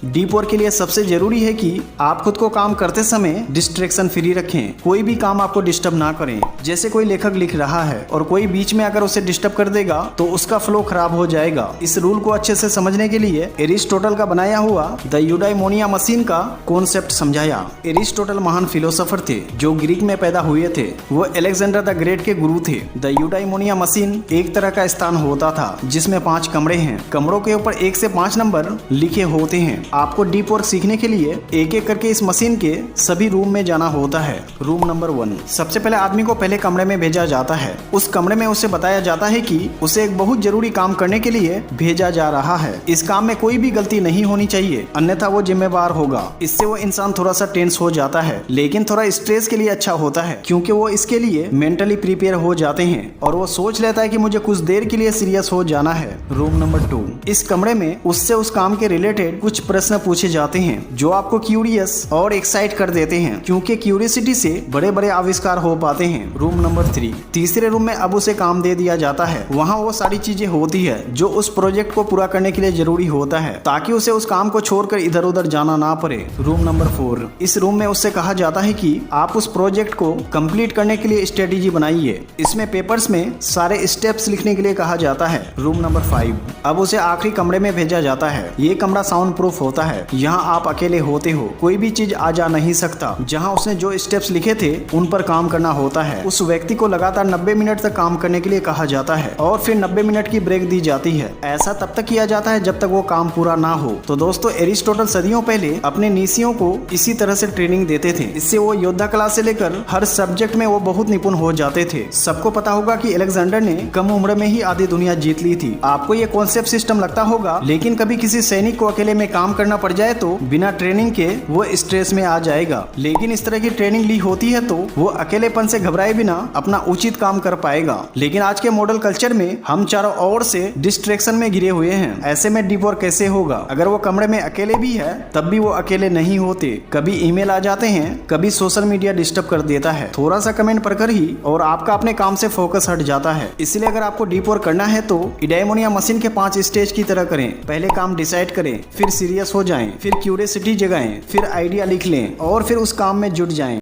Deep work के लिए सबसे जरूरी है कि आप खुद को काम करते समय डिस्ट्रैक्शन फ्री रखें। कोई भी काम आपको डिस्टर्ब ना करें। जैसे कोई लेखक लिख रहा है और कोई बीच में अगर उसे डिस्टर्ब कर देगा तो उसका फ्लो खराब हो जाएगा। इस रूल को अच्छे से समझने के लिए एरिस्टोटल का बनाया हुआ द यूडाइमोनिया मशीन का कॉन्सेप्ट समझाया। एरिस्टोटल महान फिलोसोफर थे जो ग्रीक में पैदा हुए थे। वो अलेक्जेंडर द ग्रेट के गुरु थे। द यूडाइमोनिया मशीन एक तरह का स्थान होता था जिसमें 5 कमरे हैं। कमरों के ऊपर 1 से 5 नंबर लिखे होते हैं। आपको डीप वर्क सीखने के लिए एक एक करके इस मशीन के सभी रूम में जाना होता है। रूम नंबर 1, सबसे पहले आदमी को पहले कमरे में भेजा जाता है। उस कमरे में उसे बताया जाता है कि उसे एक बहुत जरूरी काम करने के लिए भेजा जा रहा है। इस काम में कोई भी गलती नहीं होनी चाहिए, अन्यथा वो जिम्मेवार होगा। इससे वो इंसान थोड़ा सा टेंस हो जाता है, लेकिन थोड़ा स्ट्रेस के लिए अच्छा होता है क्योंकि वो इसके लिए मेंटली प्रिपेयर हो जाते हैं और वो सोच लेता है कि मुझे कुछ देर के लिए सीरियस हो जाना है। रूम नंबर 2, इस कमरे में उससे उस काम के रिलेटेड कुछ प्रश्न पूछे जाते हैं जो आपको क्यूरियस और एक्साइट कर देते हैं क्योंकि क्यूरियोसिटी से बड़े बड़े आविष्कार हो पाते हैं। रूम नंबर 3, तीसरे रूम में अब उसे काम दे दिया जाता है। वहाँ वो सारी चीजें होती है जो उस प्रोजेक्ट को पूरा करने के लिए जरूरी होता है ताकि उसे उस काम को छोड़कर इधर उधर जाना ना पड़े। रूम नंबर 4, इस रूम में उससे कहा जाता है कि आप उस प्रोजेक्ट को कंप्लीट करने के लिए स्ट्रेटेजी बनाइए। इसमें पेपर्स में सारे स्टेप्स लिखने के लिए कहा जाता है। रूम नंबर 5, अब उसे आखिरी कमरे में भेजा जाता है। ये कमरा साउंड प्रूफ होता है। यहाँ आप अकेले होते हो, कोई भी चीज आ जा नहीं सकता। जहाँ उसने जो स्टेप्स लिखे थे उन पर काम करना होता है। उस व्यक्ति को लगातार 90 मिनट तक काम करने के लिए कहा जाता है और फिर 90 मिनट की ब्रेक दी जाती है। ऐसा तब तक किया जाता है जब तक वो काम पूरा ना हो। तो दोस्तों, एरिस्टोटल सदियों पहले अपने नीसियों को इसी तरह से ट्रेनिंग देते थे। इससे वो योद्धा कला से लेकर हर सब्जेक्ट में वो बहुत निपुण हो जाते थे। सबको पता होगा कि अलेक्जेंडर ने कम उम्र में ही आधी दुनिया जीत ली थी। आपको ये कॉन्सेप्ट सिस्टम लगता होगा, लेकिन कभी किसी सैनिक को अकेले में काम करना पड़ जाए तो बिना ट्रेनिंग के वो स्ट्रेस में आ जाएगा। लेकिन इस तरह की ट्रेनिंग ली होती है तो वो अकेलेपन से घबराए बिना अपना उचित काम कर पाएगा। लेकिन आज के मॉडल कल्चर में हम चारों ओर से डिस्ट्रैक्शन में घिरे हुए हैं। ऐसे में डीप वर्क कैसे होगा? अगर वो कमरे में अकेले भी है तब भी वो अकेले नहीं होते। कभी ईमेल आ जाते हैं, कभी सोशल मीडिया डिस्टर्ब कर देता है। थोड़ा सा कमेंट पढ़कर ही और आपका अपने काम से फोकस हट जाता है। इसलिए अगर आपको डीप वर्क करना है तो यूडाइमोनिया मशीन के 5 स्टेज की तरह करें। पहले काम डिसाइड करें, फिर सीरियस हो जाएं, फिर क्यूरियोसिटी जगाएं, फिर आइडिया लिख लें और फिर उस काम में जुट जाएं।